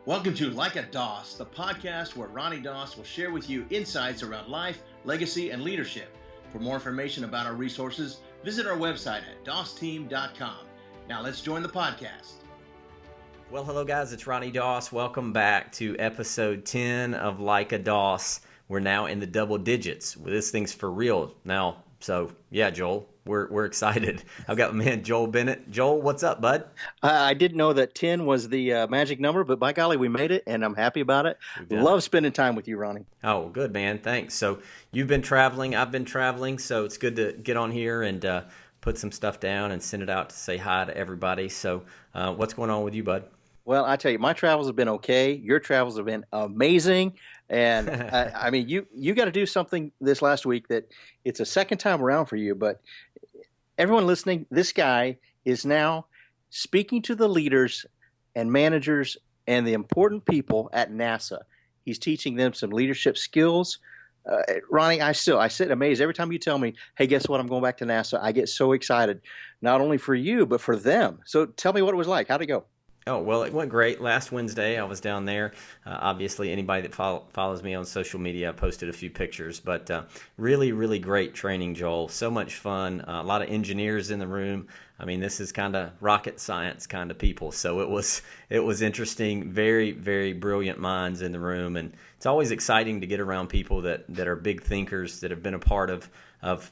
Welcome to Like a Doss, the podcast where Ronnie Doss will share with you insights around life, legacy, and leadership. For more information about our resources, visit our website at dossteam.com. Now let's join the podcast. Well, hello guys, it's Ronnie Doss. Welcome back to episode 10 of Like a Doss. We're now in the double digits. This thing's for real now. So yeah, Joel, we're excited. I've got my man Joel Bennett. Joel, what's up, bud? I didn't know that 10 was the magic number, but by golly, we made it, and I'm happy about it. Love spending time with you, Ronnie. Oh, good, man. Thanks. So you've been traveling. I've been traveling, so it's good to get on here and put some stuff down and send it out to say hi to everybody. So what's going on with you, bud? Well, I tell you, my travels have been okay. Your travels have been amazing. And I mean, you got to do something this last week that it's a second time around for you. But everyone listening, this guy is now speaking to the leaders and managers and the important people at NASA. He's teaching them some leadership skills. Ronnie, I sit amazed every time you tell me, hey, guess what? I'm going back to NASA. I get so excited, not only for you, but for them. So tell me what it was like. How'd it go? Oh, well, it went great. Last Wednesday, I was down there. Obviously, anybody that follows me on social media, I posted a few pictures. But really, really great training, Joel. So much fun. A lot of engineers in the room. I mean, this is kind of rocket science kind of people. So it was interesting. Very, very brilliant minds in the room. And it's always exciting to get around people that are big thinkers, that have been a part of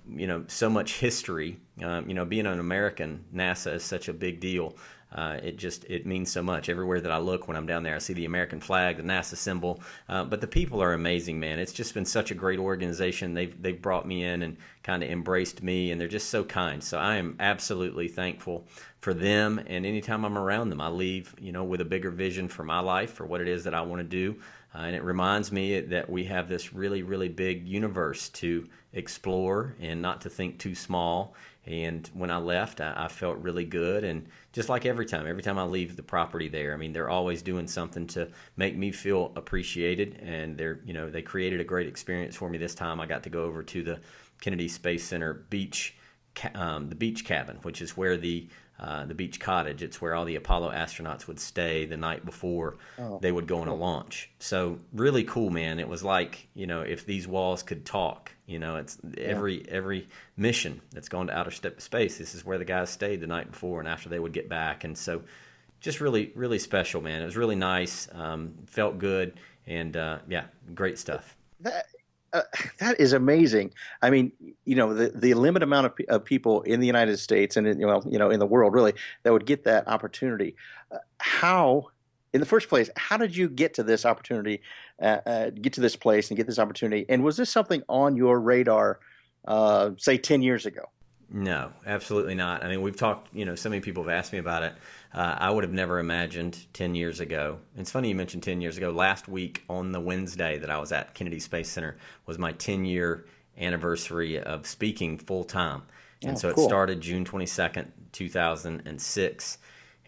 so much history. Being an American, NASA is such a big deal. It means so much. Everywhere that I look when I'm down there, I see the American flag, the NASA symbol. But the people are amazing, man. It's just been such a great organization. They've brought me in and kind of embraced me, and they're just so kind. So I am absolutely thankful for them. And anytime I'm around them, I leave, with a bigger vision for my life, for what it is that I want to do. And it reminds me that we have this really, really big universe to explore and not to think too small. And when I left, I felt really good. And just like every time I leave the property there, I mean, they're always doing something to make me feel appreciated. And they created a great experience for me this time. I got to go over to the Kennedy Space Center the beach cabin, which is where the beach cottage. It's where all the Apollo astronauts would stay the night before they would go on a launch. So really cool, man. It was like, if these walls could talk, it's every mission that's gone to outer space. This is where the guys stayed the night before and after they would get back. And so just really, really special, man. It was really nice. Felt good. And great stuff. That is amazing. I mean, the limited amount of people in the United States and in the world really that would get that opportunity. In the first place, how did you get to this opportunity, get to this place and get this opportunity? And was this something on your radar, say 10 years ago? No, absolutely not. I mean, we've talked, so many people have asked me about it. I would have never imagined 10 years ago. It's funny you mentioned 10 years ago. Last week on the Wednesday that I was at Kennedy Space Center was my 10-year anniversary of speaking full-time. And so cool. It started June 22nd, 2006.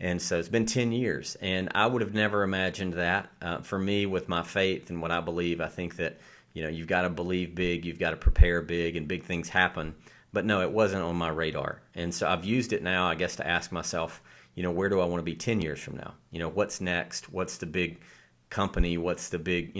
And so it's been 10 years. And I would have never imagined that. For me, with my faith and what I believe, I think that, you've got to believe big, you've got to prepare big, and big things happen. But no, it wasn't on my radar. And so I've used it now, I guess, to ask myself, where do I want to be 10 years from now? What's next? What's the big company? What's the big,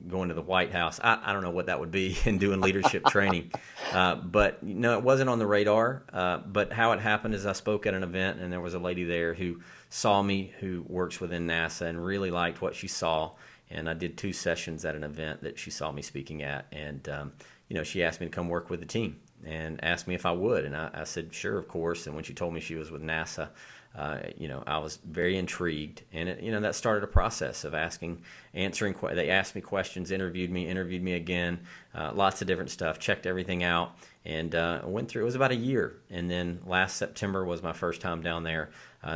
going to the White House? I don't know what that would be and doing leadership training. But no, it wasn't on the radar. But how it happened is I spoke at an event, and there was a lady there who saw me, who works within NASA, and really liked what she saw. And I did 2 sessions at an event that she saw me speaking at. And, she asked me to come work with the team and asked me if I would. And I said, sure, of course. And when she told me she was with NASA, I was very intrigued. And, that started a process of answering. They asked me questions, interviewed me again, lots of different stuff, checked everything out, and went through. It was about a year. And then last September was my first time down there.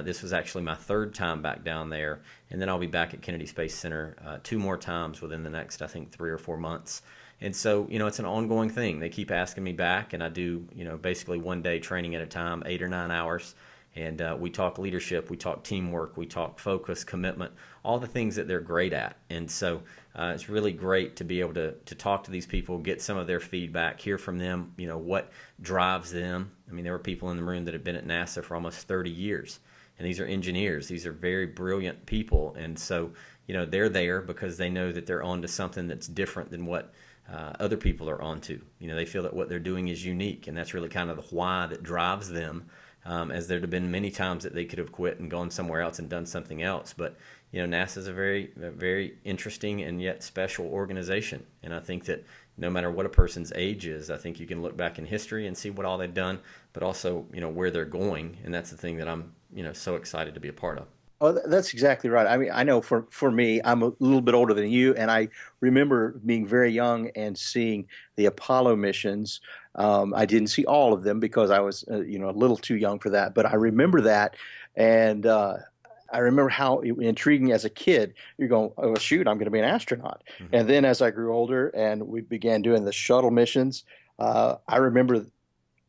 This was actually my 3rd time back down there. And then I'll be back at Kennedy Space Center 2 more times within the next, I think, 3 or 4 months. And so, it's an ongoing thing. They keep asking me back, and I do, basically 1 day training at a time, 8 or 9 hours. And we talk leadership, we talk teamwork, we talk focus, commitment, all the things that they're great at. And so it's really great to be able to talk to these people, get some of their feedback, hear from them, what drives them. I mean, there were people in the room that have been at NASA for almost 30 years. and these are engineers. These are very brilliant people. And so, they're there because they know that they're onto something that's different than what other people are onto. They feel that what they're doing is unique, and that's really kind of the why that drives them, as there have been many times that they could have quit and gone somewhere else and done something else. But, NASA is a very interesting and yet special organization. And I think that no matter what a person's age is, I think you can look back in history and see what all they've done, but also, where they're going. And that's the thing that I'm, so excited to be a part of. Oh, that's exactly right. I mean, I know for me, I'm a little bit older than you, and I remember being very young and seeing the Apollo missions. I didn't see all of them because I was, a little too young for that. But I remember that, and I remember how intriguing as a kid. You're going, oh shoot, I'm going to be an astronaut. Mm-hmm. And then as I grew older and we began doing the shuttle missions, I remember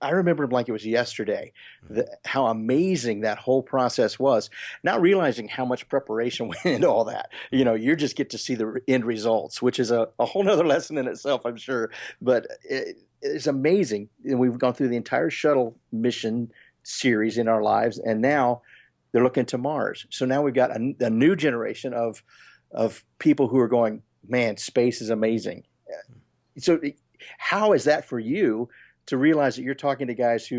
them like it was yesterday, how amazing that whole process was. Not realizing how much preparation went into all that. You just get to see the end results, which is a whole nother lesson in itself, I'm sure. But it's amazing. And we've gone through the entire shuttle mission series in our lives, and now they're looking to Mars. So now we've got a new generation of people who are going, man, space is amazing. So how is that for you to realize that you're talking to guys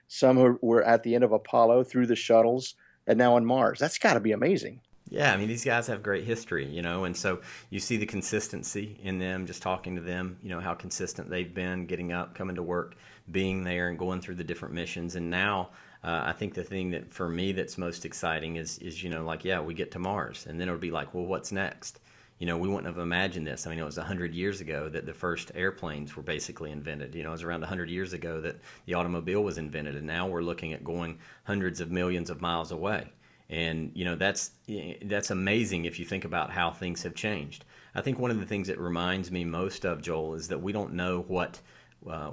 some were at the end of Apollo through the shuttles and now on Mars? That's got to be amazing. Yeah, I mean, these guys have great history, and so you see the consistency in them, just talking to them, how consistent they've been, getting up, coming to work, being there and going through the different missions. And now I think the thing that for me that's most exciting is we get to Mars, and then it'll be like, well, what's next? We wouldn't have imagined this. I mean, it was 100 years ago that the first airplanes were basically invented. It was around 100 years ago that the automobile was invented, and now we're looking at going hundreds of millions of miles away. And, that's amazing if you think about how things have changed. I think one of the things that reminds me most of, Joel, is that we don't know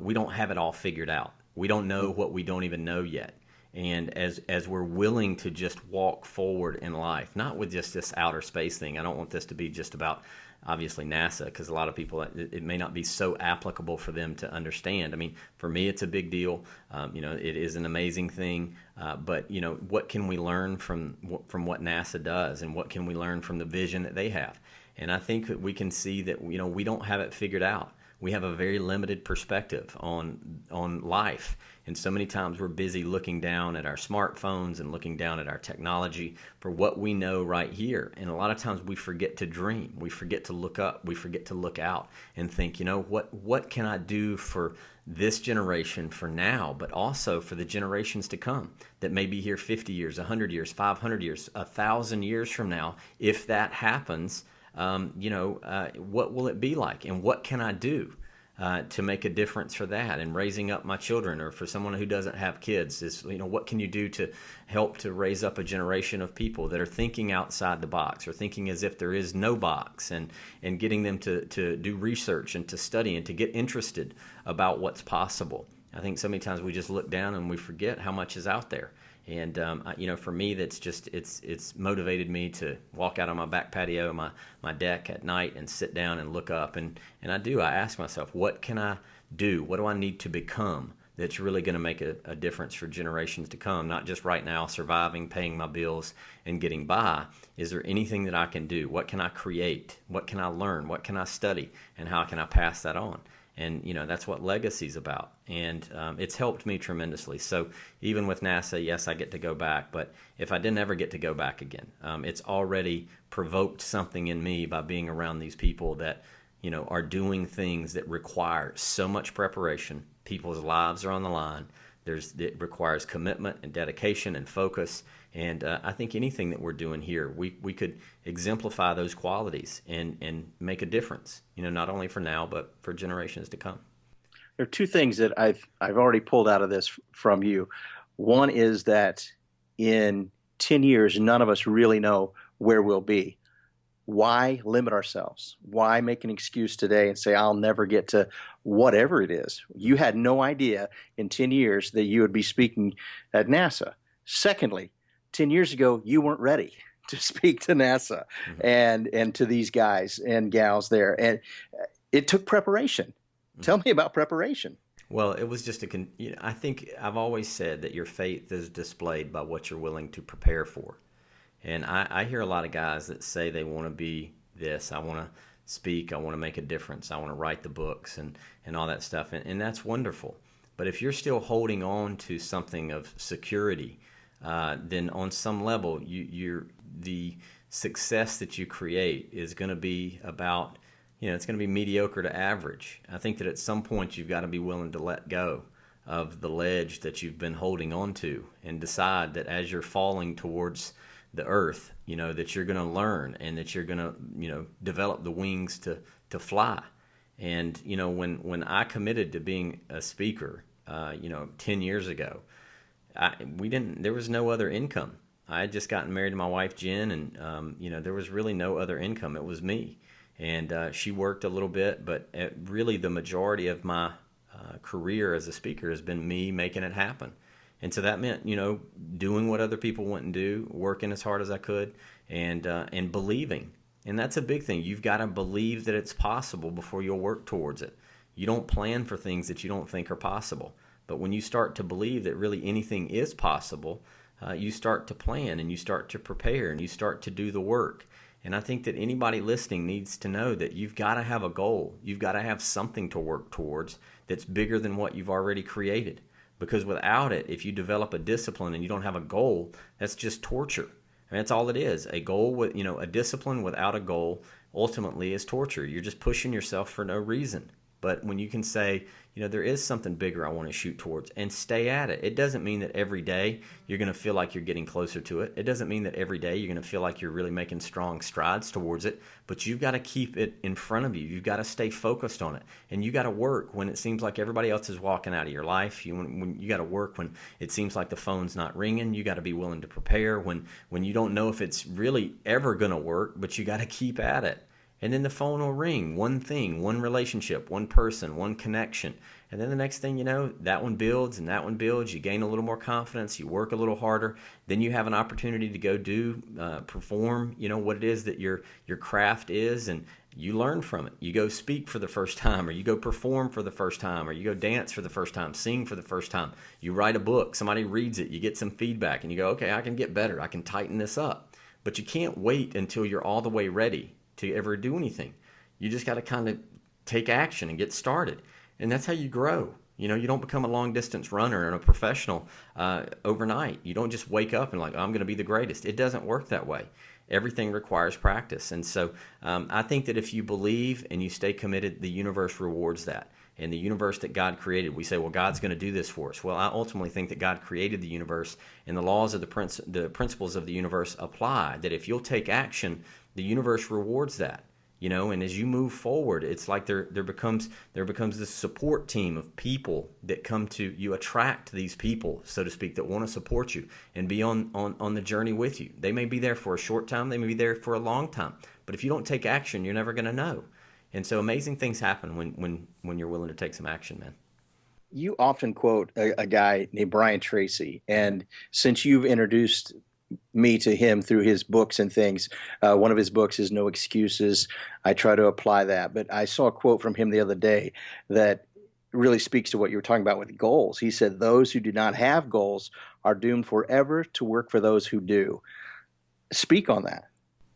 we don't have it all figured out. We don't know what we don't even know yet. And as we're willing to just walk forward in life, not with just this outer space thing. I don't want this to be just about, obviously, NASA, because a lot of people, it may not be so applicable for them to understand. I mean, for me, it's a big deal. It is an amazing thing. But what can we learn from what NASA does, and what can we learn from the vision that they have? And I think that we can see that, we don't have it figured out. We have a very limited perspective on life. And so many times we're busy looking down at our smartphones and looking down at our technology for what we know right here. And a lot of times we forget to dream. We forget to look up. We forget to look out and think, what can I do for this generation for now, but also for the generations to come that may be here 50 years, 100 years, 500 years, 1,000 years from now. If that happens, what will it be like, and what can I do to make a difference for that, and raising up my children, or for someone who doesn't have kids, is what can you do to help to raise up a generation of people that are thinking outside the box, or thinking as if there is no box, and getting them to do research and to study and to get interested about what's possible. I think so many times we just look down and we forget how much is out there. And for me, that's just it's motivated me to walk out on my back patio, my deck at night, and sit down and look up. And I ask myself, what can I do? What do I need to become that's really going to make a difference for generations to come? Not just right now, surviving, paying my bills, and getting by. Is there anything that I can do? What can I create? What can I learn? What can I study? And how can I pass that on? And, that's what legacy's about. And it's helped me tremendously. So even with NASA, yes, I get to go back. But if I didn't ever get to go back again, it's already provoked something in me by being around these people that, are doing things that require so much preparation. People's lives are on the line. It requires commitment and dedication and focus. And I think anything that we're doing here, we could exemplify those qualities and make a difference, not only for now, but for generations to come. There are two things that I've already pulled out of this from you. One is that in 10 years, none of us really know where we'll be. Why limit ourselves? Why make an excuse today and say, I'll never get to whatever it is? You had no idea in 10 years that you would be speaking at NASA. Secondly, 10 years ago, you weren't ready to speak to NASA and to these guys and gals there. And it took preparation. Tell me about preparation. Well, it was just I think I've always said that your faith is displayed by what you're willing to prepare for. And I hear a lot of guys that say they want to be this. I want to speak. I want to make a difference. I want to write the books and all that stuff. And that's wonderful. But if you're still holding on to something of security, then on some level, the success that you create is going to be about, it's going to be mediocre to average. I think that at some point you've got to be willing to let go of the ledge that you've been holding on to and decide that as you're falling towards the earth, that you're going to learn and that you're going to, develop the wings to fly. And, when I committed to being a speaker, 10 years ago, there was no other income. I had just gotten married to my wife, Jen, and, there was really no other income. It was me. And she worked a little bit, but really the majority of my career as a speaker has been me making it happen. And so that meant, doing what other people wouldn't do, working as hard as I could, and believing. And that's a big thing. You've got to believe that it's possible before you'll work towards it. You don't plan for things that you don't think are possible. But when you start to believe that really anything is possible, you start to plan and you start to prepare and you start to do the work. And I think that anybody listening needs to know that you've got to have a goal. You've got to have something to work towards that's bigger than what you've already created. Because without it, if you develop a discipline and you don't have a goal, that's just torture. And that's all it is. A goal with, a discipline without a goal ultimately is torture. You're just pushing yourself for no reason. But when you can say, there is something bigger I want to shoot towards and stay at it. It doesn't mean that every day you're going to feel like you're getting closer to it. It doesn't mean that every day you're going to feel like you're really making strong strides towards it. But you've got to keep it in front of you. You've got to stay focused on it. And you got to work when it seems like everybody else is walking out of your life. You got to work when it seems like the phone's not ringing. You got to be willing to prepare when you don't know if it's really ever going to work, but you got to keep at it. And then the phone will ring. One thing, one relationship, one person, one connection. And then the next thing you know, that one builds and that one builds. You gain a little more confidence. You work a little harder. Then you have an opportunity to go perform, what it is that your craft is, and you learn from it. You go speak for the first time, or you go perform for the first time, or you go dance for the first time, sing for the first time. You write a book. Somebody reads it. You get some feedback, and you go, okay, I can get better. I can tighten this up. But you can't wait until you're all the way ready to ever do anything. You just got to kind of take action and get started. And that's how you grow. You don't become a long distance runner and a professional overnight. You don't just wake up and I'm going to be the greatest. It doesn't work that way. Everything requires practice. And so I think that if you believe and you stay committed, the universe rewards that. And the universe that God created, we say, well, God's going to do this for us. Well, I ultimately think that God created the universe, and the laws of the principles of the universe apply, that if you'll take action, the universe rewards that. And as you move forward, it's like there becomes this support team of people that come to you. Attract these people, so to speak, that want to support you and be on the journey with you. They may be there for a short time, they may be there for a long time, but if you don't take action, you're never going to know. And so amazing things happen when you're willing to take some action, man. You often quote a guy named Brian Tracy, and since you've introduced me to him through his books and things, one of his books is No Excuses. I try to apply that, but I saw a quote from him the other day that really speaks to what you were talking about with goals. He said, those who do not have goals are doomed forever to work for those who do. Speak on that.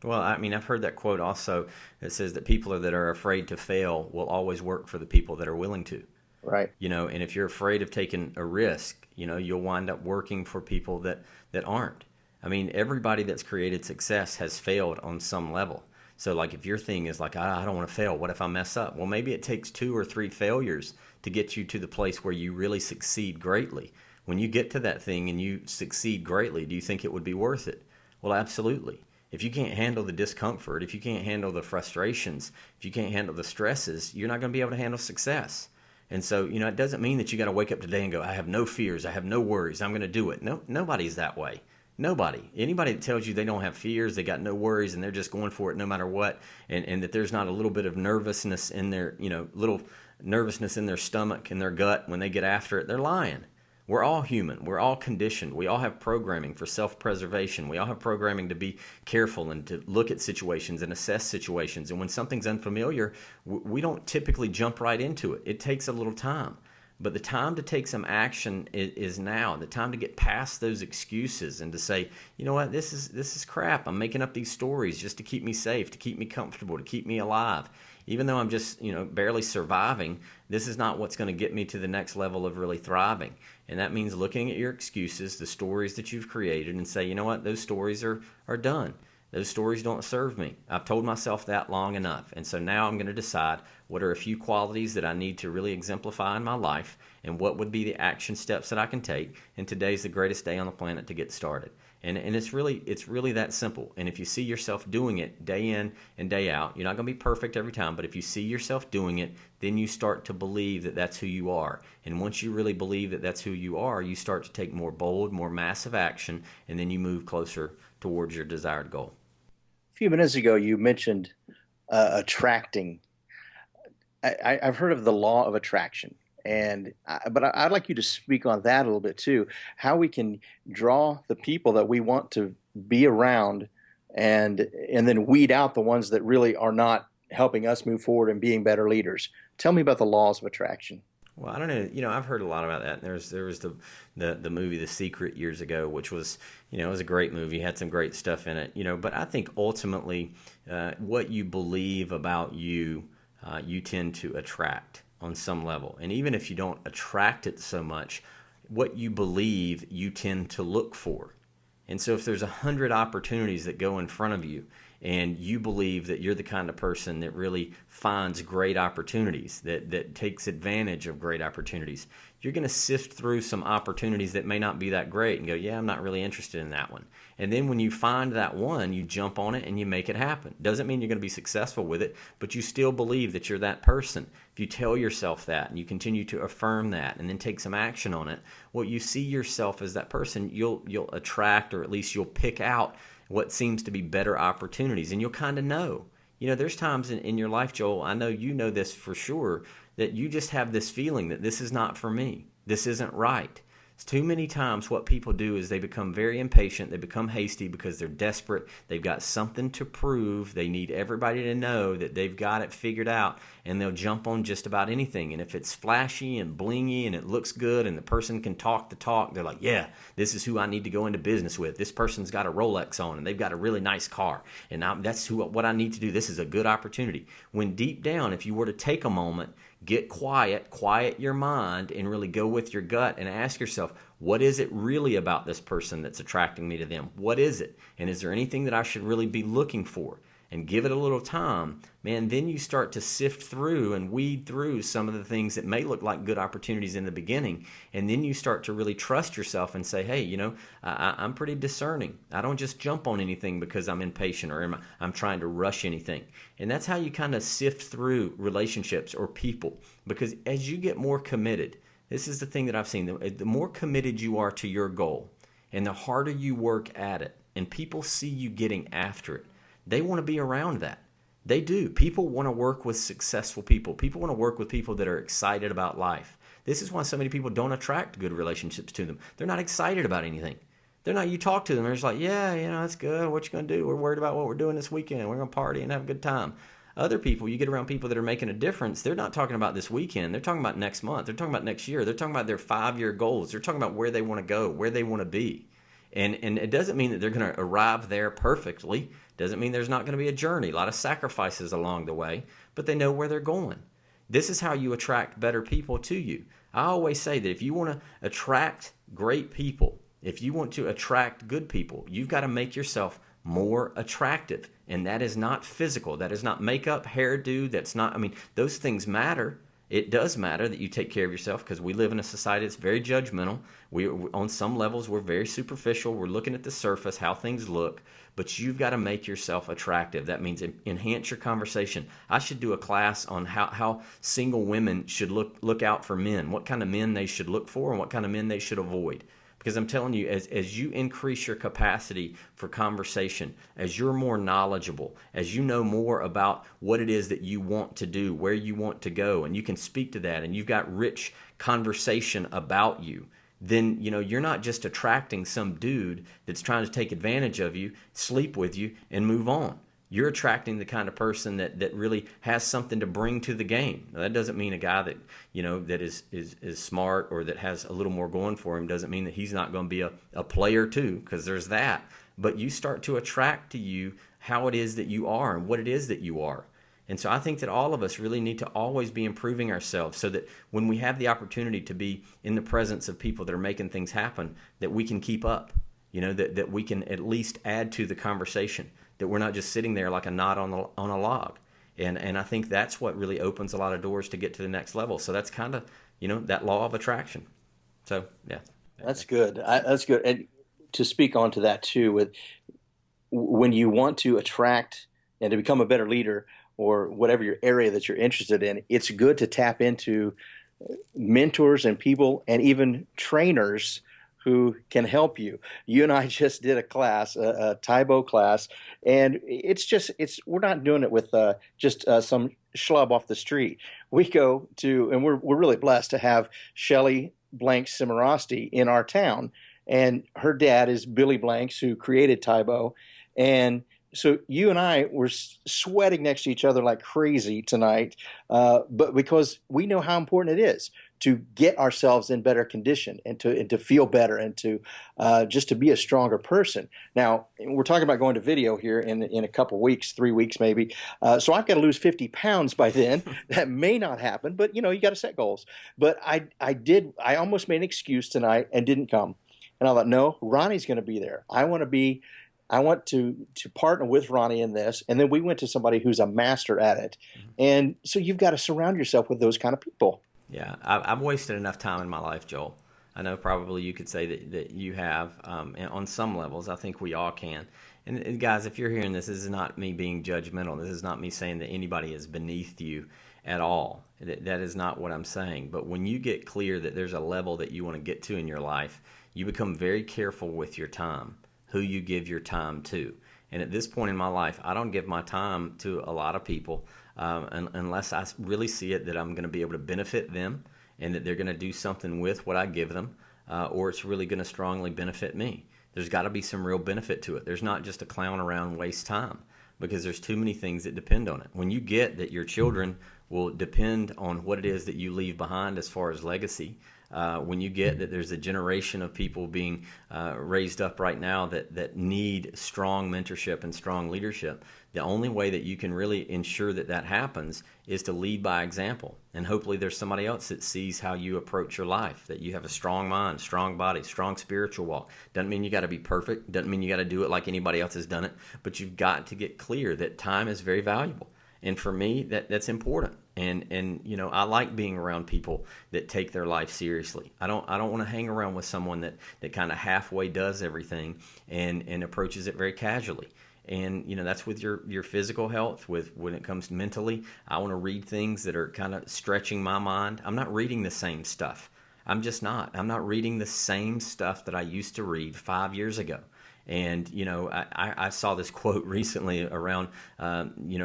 Well, I mean, I've heard that quote also that says that people that are afraid to fail will always work for the people that are willing to. Right. And if you're afraid of taking a risk, you'll wind up working for people that aren't. I mean, everybody that's created success has failed on some level. So if your thing is I don't want to fail, what if I mess up? Well, maybe it takes 2 or 3 failures to get you to the place where you really succeed greatly. When you get to that thing and you succeed greatly, do you think it would be worth it? Well, absolutely. If you can't handle the discomfort, if you can't handle the frustrations, if you can't handle the stresses, you're not going to be able to handle success. And so, it doesn't mean that you got to wake up today and go, I have no fears, I have no worries, I'm going to do it. No, nobody's that way. Nobody. Anybody that tells you they don't have fears, they got no worries, and they're just going for it no matter what, and that there's not a little bit of nervousness in their, little nervousness in their stomach and their gut when they get after it, they're lying. We're all human. We're all conditioned. We all have programming for self-preservation. We all have programming to be careful and to look at situations and assess situations. And when something's unfamiliar, we don't typically jump right into it. It takes a little time. But the time to take some action is now. The time to get past those excuses and to say, you know what, this is crap. I'm making up these stories just to keep me safe, to keep me comfortable, to keep me alive. Even though I'm just, barely surviving, this is not what's going to get me to the next level of really thriving. And that means looking at your excuses, the stories that you've created, and say, you know what, those stories are done. Those stories don't serve me. I've told myself that long enough. And so now I'm going to decide what are a few qualities that I need to really exemplify in my life, and what would be the action steps that I can take. And today's the greatest day on the planet to get started. And it's really that simple. And if you see yourself doing it day in and day out, you're not going to be perfect every time, but if you see yourself doing it, then you start to believe that that's who you are. And once you really believe that that's who you are, you start to take more bold, more massive action, and then you move closer towards your desired goal. A few minutes ago, you mentioned attracting. I've heard of the law of attraction, but I'd like you to speak on that a little bit too. How we can draw the people that we want to be around, and then weed out the ones that really are not helping us move forward and being better leaders. Tell me about the laws of attraction. Well, I don't know. I've heard a lot about that. There was the movie The Secret years ago, which was, it was a great movie, had some great stuff in it. But I think ultimately, what you believe about you, you tend to attract on some level. And even if you don't attract it so much, what you believe, you tend to look for. And so if there's 100 opportunities that go in front of you, and you believe that you're the kind of person that really finds great opportunities, that takes advantage of great opportunities, you're going to sift through some opportunities that may not be that great and go, yeah, I'm not really interested in that one. And then when you find that one, you jump on it and you make it happen. Doesn't mean you're going to be successful with it, but you still believe that you're that person. If you tell yourself that and you continue to affirm that and then take some action on it, what you see yourself as that person, you'll attract, or at least you'll pick out what seems to be better opportunities. And you'll kind of know. There's times in your life, Joel, I know you know this for sure, that you just have this feeling that this is not for me. This isn't right. Too many times what people do is they become very impatient. They become hasty because they're desperate. They've got something to prove. They need everybody to know that they've got it figured out, and they'll jump on just about anything. And if it's flashy and blingy and it looks good and the person can talk the talk, they're like, yeah, this is who I need to go into business with. This person's got a Rolex on and they've got a really nice car, and that's what I need to do. This is a good opportunity. When deep down, if you were to take a moment, get quiet your mind, and really go with your gut and ask yourself, what is it really about this person that's attracting me to them? What is it? And is there anything that I should really be looking for? And give it a little time, man, then you start to sift through and weed through some of the things that may look like good opportunities in the beginning. And then you start to really trust yourself and say, hey, I'm pretty discerning. I don't just jump on anything because I'm impatient or I'm trying to rush anything. And that's how you kind of sift through relationships or people. Because as you get more committed, this is the thing that I've seen, the more committed you are to your goal and the harder you work at it, and people see you getting after it, they want to be around that. They do. People want to work with successful people. People want to work with people that are excited about life. This is why so many people don't attract good relationships to them. They're not excited about anything. They're not, you talk to them, they're just like, yeah, that's good. What you going to do? We're worried about what we're doing this weekend. We're going to party and have a good time. Other people, you get around people that are making a difference, they're not talking about this weekend. They're talking about next month. They're talking about next year. They're talking about their 5-year goals. They're talking about where they want to go, where they want to be. And it doesn't mean that they're going to arrive there perfectly. Doesn't mean there's not going to be a journey, a lot of sacrifices along the way, but they know where they're going. This is how you attract better people to you. I always say that if you want to attract great people, if you want to attract good people, you've got to make yourself more attractive. And that is not physical. That is not makeup, hairdo. That's not, those things matter. It does matter that you take care of yourself, because we live in a society that's very judgmental. On some levels, we're very superficial. We're looking at the surface, how things look, but you've got to make yourself attractive. That means enhance your conversation. I should do a class on how single women should look out for men, what kind of men they should look for and what kind of men they should avoid. Because I'm telling you, as you increase your capacity for conversation, as you're more knowledgeable, as you know more about what it is that you want to do, where you want to go, and you can speak to that, and you've got rich conversation about you, then you're not just attracting some dude that's trying to take advantage of you, sleep with you, and move on. you're attracting the kind of person that really has something to bring to the game. Now, that doesn't mean a guy that, that is smart or that has a little more going for him doesn't mean that he's not going to be a player too, because there's that. But you start to attract to you how it is that you are and what it is that you are. And so I think that all of us really need to always be improving ourselves so that when we have the opportunity to be in the presence of people that are making things happen, that we can keep up, that we can at least add to the conversation, that we're not just sitting there like a knot on a log. And I think that's what really opens a lot of doors to get to the next level. So that's kind of, that law of attraction. So, yeah. That's good. That's good. And to speak on to that too, with when you want to attract and to become a better leader or whatever your area that you're interested in, it's good to tap into mentors and people and even trainers who can help you. You and I just did a class, a Taibo class, and we're not doing it with just some schlub off the street. We go to, and we're really blessed to have Shelley Blanks Cimarosti in our town, and her dad is Billy Blanks, who created Taibo, and so you and I were sweating next to each other like crazy tonight, but because we know how important it is to get ourselves in better condition and to feel better and to just to be a stronger person. Now, we're talking about going to video here in a couple weeks, 3 weeks maybe. So I've got to lose 50 pounds by then. That may not happen, but you got to set goals. But I almost made an excuse tonight and didn't come. And I thought, no, Ronnie's going to be there. I want to partner with Ronnie in this. And then we went to somebody who's a master at it. And so you've got to surround yourself with those kind of people. Yeah, I've wasted enough time in my life, Joel. I know probably you could say that you have, and on some levels. I think we all can. And guys, if you're hearing this is not me being judgmental. This is not me saying that anybody is beneath you at all. That is not what I'm saying. But when you get clear that there's a level that you want to get to in your life, you become very careful with your time, who you give your time to. And at this point in my life, I don't give my time to a lot of people unless I really see it that I'm going to be able to benefit them and that they're going to do something with what I give them, or it's really going to strongly benefit me. There's got to be some real benefit to it. There's not just a clown around waste time, because there's too many things that depend on it. When you get that your children will depend on what it is that you leave behind as far as legacy, when you get that there's a generation of people being raised up right now that need strong mentorship and strong leadership, the only way that you can really ensure that happens is to lead by example. And hopefully there's somebody else that sees how you approach your life, that you have a strong mind, strong body, strong spiritual walk. Doesn't mean you got to be perfect. Doesn't mean you got to do it like anybody else has done it. But you've got to get clear that time is very valuable. And for me, that's important. And I like being around people that take their life seriously. I don't want to hang around with someone that kind of halfway does everything and approaches it very casually. And that's with your physical health. When it comes to mentally, I want to read things that are kind of stretching my mind. I'm not reading the same stuff. I'm just not. I'm not reading the same stuff that I used to read 5 years ago. And, I saw this quote recently around,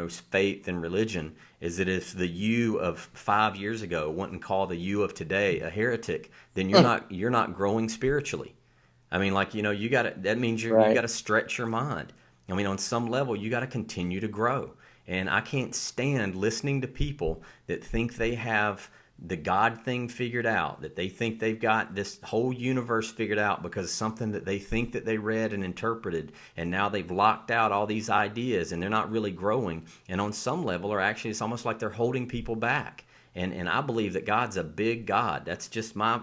faith and religion, is that if the you of 5 years ago wouldn't call the you of today a heretic, then you're not growing spiritually. I mean, that means you got to stretch your mind. I mean, on some level, you got to continue to grow. And I can't stand listening to people that think they have the God thing figured out, that they think they've got this whole universe figured out because something that they think that they read and interpreted, and now they've locked out all these ideas and they're not really growing. And on some level, it's almost like they're holding people back. And I believe that God's a big God. That's just my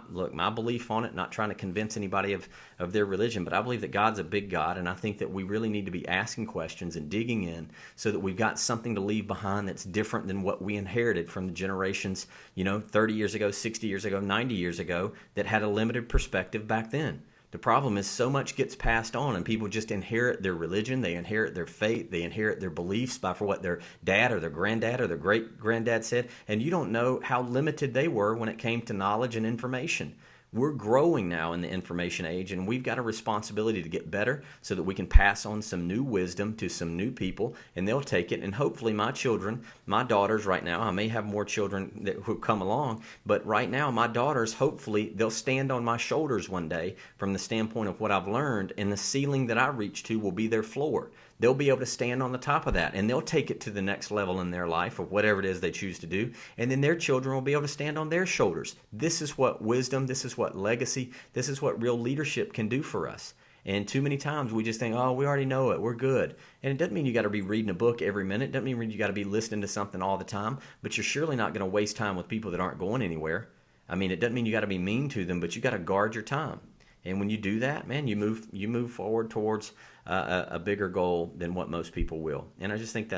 belief on it, not trying to convince anybody of their religion, but I believe that God's a big God, and I think that we really need to be asking questions and digging in so that we've got something to leave behind that's different than what we inherited from the generations, 30 years ago, 60 years ago, 90 years ago that had a limited perspective back then. The problem is so much gets passed on and people just inherit their religion, they inherit their faith, they inherit their beliefs for what their dad or their granddad or their great-granddad said, and you don't know how limited they were when it came to knowledge and information. We're growing now in the information age, and we've got a responsibility to get better so that we can pass on some new wisdom to some new people, and they'll take it. And hopefully my children, my daughters right now, I may have more children who come along, but right now my daughters, hopefully they'll stand on my shoulders one day from the standpoint of what I've learned, and the ceiling that I reach to will be their floor. they'll be able to stand on the top of that, and they'll take it to the next level in their life of whatever it is they choose to do. And then their children will be able to stand on their shoulders. This is what wisdom, this is what legacy, this is what real leadership can do for us. And too many times we just think, oh, we already know it, we're good. And it doesn't mean you got to be reading a book every minute. It doesn't mean you got to be listening to something all the time. But you're surely not going to waste time with people that aren't going anywhere. I mean, it doesn't mean you got to be mean to them, but you got to guard your time. And when you do that, man, you move forward towards a bigger goal than what most people will. And I just think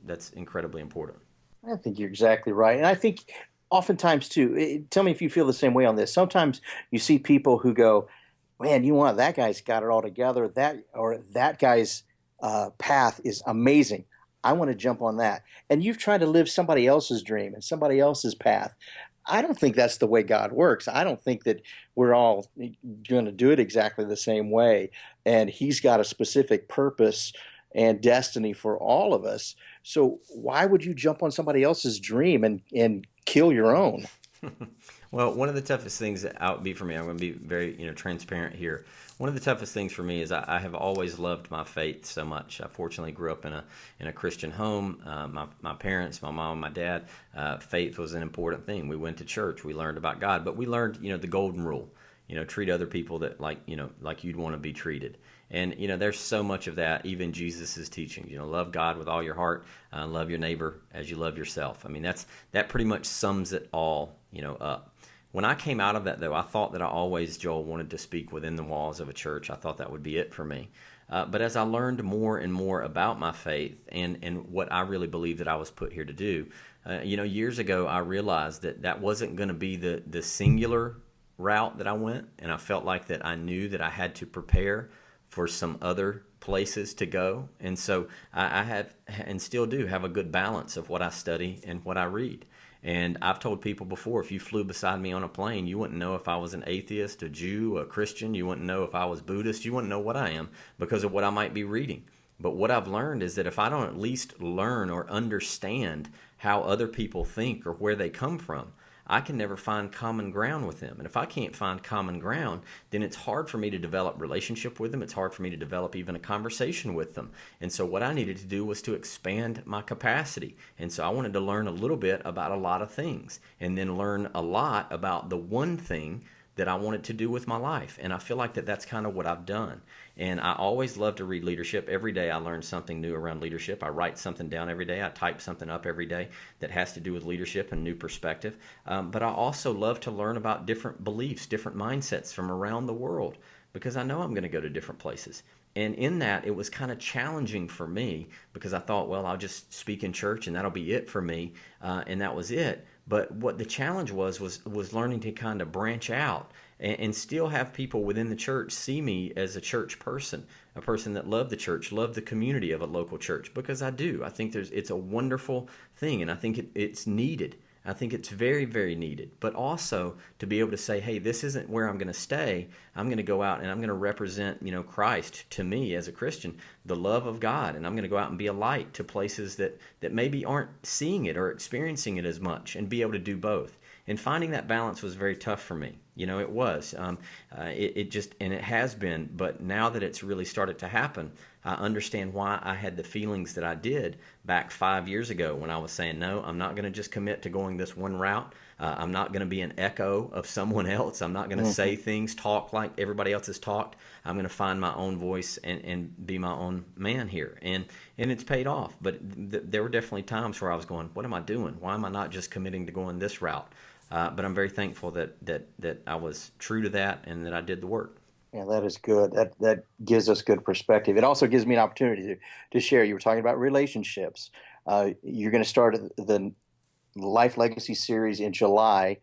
that's incredibly important. I think you're exactly right. And I think oftentimes too, tell me if you feel the same way on this. Sometimes you see people who go, man, that guy's got it all together. That guy's path is amazing. I want to jump on that. And you've tried to live somebody else's dream and somebody else's path. I don't think that's the way God works. I don't think that we're all going to do it exactly the same way. And he's got a specific purpose and destiny for all of us. So why would you jump on somebody else's dream and kill your own? Well, one of the toughest things that would be for me, I'm going to be very transparent here. One of the toughest things for me is I have always loved my faith so much. I fortunately grew up in a Christian home. My parents, my mom, my dad, faith was an important thing. We went to church. We learned about God, but we learned the golden rule. Treat other people like you'd want to be treated. And there's so much of that, even Jesus' teaching. Love God with all your heart, love your neighbor as you love yourself. I mean, that pretty much sums it all up. When I came out of that, though, I thought that I always, Joel, wanted to speak within the walls of a church. I thought that would be it for me. But as I learned more and more about my faith and what I really believe that I was put here to do, years ago, I realized that wasn't going to be the singular route that I went. And I felt like that I knew that I had to prepare for some other places to go. And so I have and still do have a good balance of what I study and what I read. And I've told people before, if you flew beside me on a plane, you wouldn't know if I was an atheist, a Jew, a Christian. You wouldn't know if I was Buddhist. You wouldn't know what I am because of what I might be reading. But what I've learned is that if I don't at least learn or understand how other people think or where they come from, I can never find common ground with them. And if I can't find common ground, then it's hard for me to develop relationship with them. It's hard for me to develop even a conversation with them. And so what I needed to do was to expand my capacity. And so I wanted to learn a little bit about a lot of things and then learn a lot about the one thing that I wanted to do with my life. And I feel like that's kind of what I've done. And I always love to read leadership. Every day I learn something new around leadership. I write something down every day. I type something up every day that has to do with leadership and new perspective. But I also love to learn about different beliefs, different mindsets from around the world, because I know I'm going to go to different places. And in that, it was kind of challenging for me because I thought, well, I'll just speak in church and that'll be it for me. And that was it. But what the challenge was learning to kind of branch out and still have people within the church see me as a church person, a person that loved the church, loved the community of a local church, because I do. I think it's a wonderful thing, and I think it's needed. I think it's very, very needed. But also to be able to say, hey, this isn't where I'm going to stay. I'm going to go out and I'm going to represent, Christ to me as a Christian, the love of God. And I'm going to go out and be a light to places that maybe aren't seeing it or experiencing it as much, and be able to do both. And finding that balance was very tough for me. It was. It just, and it has been. But now that it's really started to happen, I understand why I had the feelings that I did back 5 years ago when I was saying, no, I'm not going to just commit to going this one route. I'm not going to be an echo of someone else. I'm not going to say things, talk like everybody else has talked. I'm going to find my own voice and be my own man here. And it's paid off. But there were definitely times where I was going, what am I doing? Why am I not just committing to going this route? But I'm very thankful that I was true to that and that I did the work. Yeah, that is good. That gives us good perspective. It also gives me an opportunity to share. You were talking about relationships. You're going to start the Life Legacy series in July.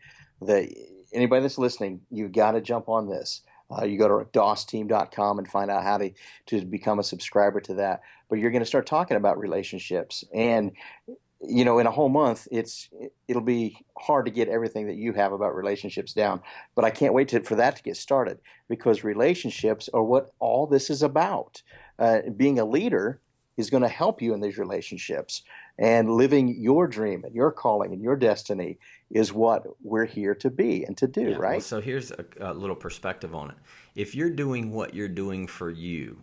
Anybody that's listening, you got to jump on this. You go to DOSteam.com and find out how to become a subscriber to that. But you're going to start talking about relationships. And in a whole month, it'll be hard to get everything that you have about relationships down. But I can't wait for that to get started, because relationships are what all this is about. Being a leader is going to help you in these relationships, and living your dream and your calling and your destiny is what we're here to be and to do, right? Well, so here's a little perspective on it. If you're doing what you're doing for you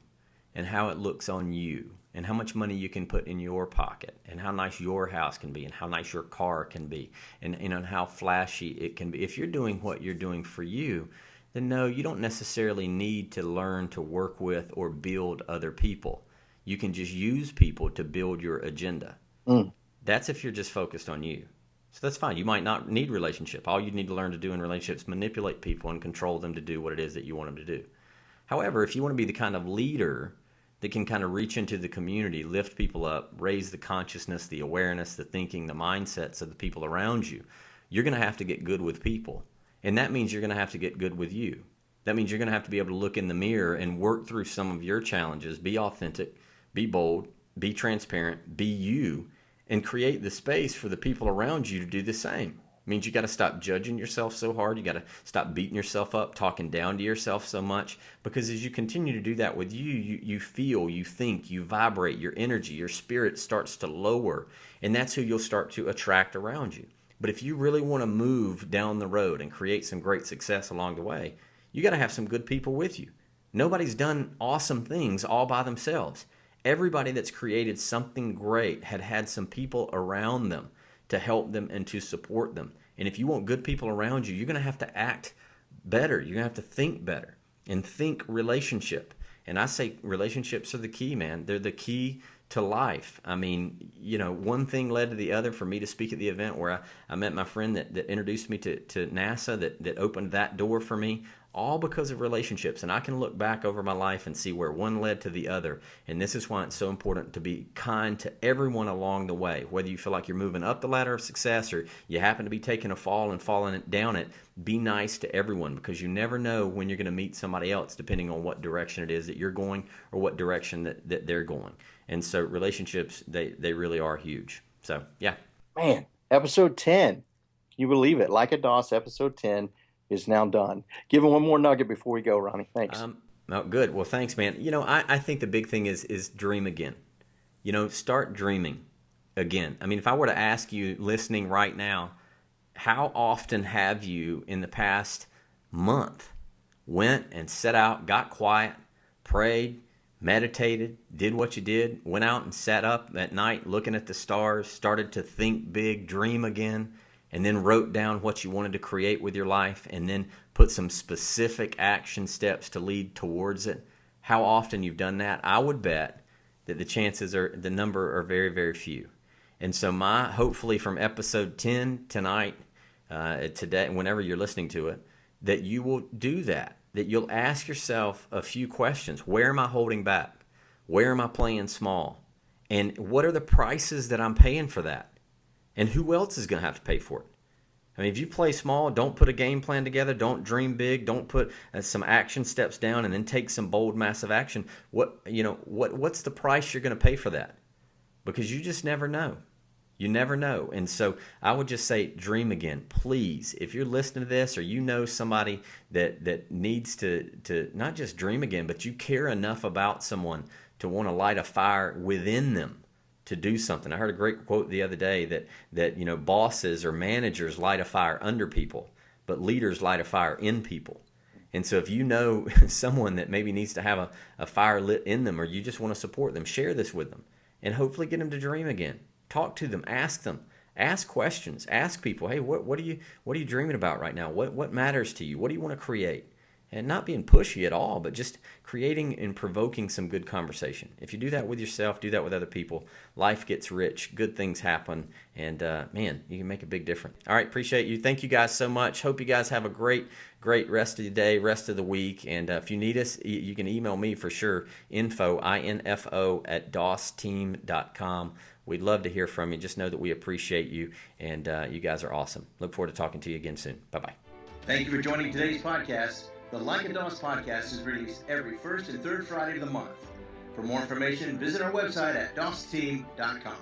and how it looks on you, and how much money you can put in your pocket, and how nice your house can be, and how nice your car can be, and how flashy it can be. If you're doing what you're doing for you, then no, you don't necessarily need to learn to work with or build other people. You can just use people to build your agenda. That's if you're just focused on you. So that's fine. You might not need relationship. All you need to learn to do in relationships is manipulate people and control them to do what it is that you want them to do. However, if you want to be the kind of leader that can kind of reach into the community, lift people up, raise the consciousness, the awareness, the thinking, the mindsets of the people around you, you're going to have to get good with people. And that means you're going to have to get good with you. That means you're going to have to be able to look in the mirror and work through some of your challenges, be authentic, be bold, be transparent, be you, and create the space for the people around you to do the same. It means you got to stop judging yourself so hard. You got to stop beating yourself up, talking down to yourself so much, because as you continue to do that with you feel, you think, you vibrate, your energy, your spirit starts to lower, and that's who you'll start to attract around you. But if you really want to move down the road and create some great success along the way, you got to have some good people with you. Nobody's done awesome things all by themselves. Everybody that's created something great had some people around them to help them and to support them. And if you want good people around you, you're going to have to act better. You're going to have to think better and think relationship. And I say relationships are the key, man. They're the key to life. I mean, one thing led to the other for me to speak at the event where I met my friend that introduced me to NASA, that opened that door for me, all because of relationships. And I can look back over my life and see where one led to the other. And this is why it's so important to be kind to everyone along the way. Whether you feel like you're moving up the ladder of success or you happen to be taking a fall and falling down it, be nice to everyone, because you never know when you're going to meet somebody else depending on what direction it is that you're going or what direction that they're going. And so relationships, they really are huge. So, yeah. Man, episode 10. Can you believe it? Like a DOS, episode 10 is now done. Give him one more nugget before we go, Ronnie. Thanks. Oh, good. Well, thanks, man. I think the big thing is dream again. Start dreaming again. I mean, if I were to ask you listening right now, how often have you in the past month went and set out, got quiet, prayed, meditated, did what you did, went out and sat up at night looking at the stars, started to think big, dream again, and then wrote down what you wanted to create with your life, and then put some specific action steps to lead towards it? How often you've done that? I would bet that the number are very, very few. And so hopefully from episode 10 tonight, today, whenever you're listening to it, that you will do that you'll ask yourself a few questions. Where am I holding back? Where am I playing small? And what are the prices that I'm paying for that? And who else is going to have to pay for it? I mean, if you play small, don't put a game plan together, don't dream big, don't put some action steps down and then take some bold, massive action. What's the price you're going to pay for that? Because you just never know. You never know. And so I would just say dream again. Please, if you're listening to this or you know somebody that needs to not just dream again, but you care enough about someone to want to light a fire within them to do something. I heard a great quote the other day that bosses or managers light a fire under people, but leaders light a fire in people. And so if you know someone that maybe needs to have a fire lit in them, or you just want to support them, share this with them and hopefully get them to dream again. Talk to them, ask questions, ask people, hey, what are you dreaming about right now? What matters to you? What do you want to create? And not being pushy at all, but just creating and provoking some good conversation. If you do that with yourself, do that with other people, life gets rich, good things happen, and man, you can make a big difference. All right, appreciate you. Thank you guys so much. Hope you guys have a great rest of the day, rest of the week. And if you need us, you can email me for sure, info @dosteam.com. We'd love to hear from you. Just know that we appreciate you, and you guys are awesome. Look forward to talking to you again soon. Bye-bye. Thank you for joining today's podcast. The Like a DOS podcast is released every first and third Friday of the month. For more information, visit our website at dosteam.com.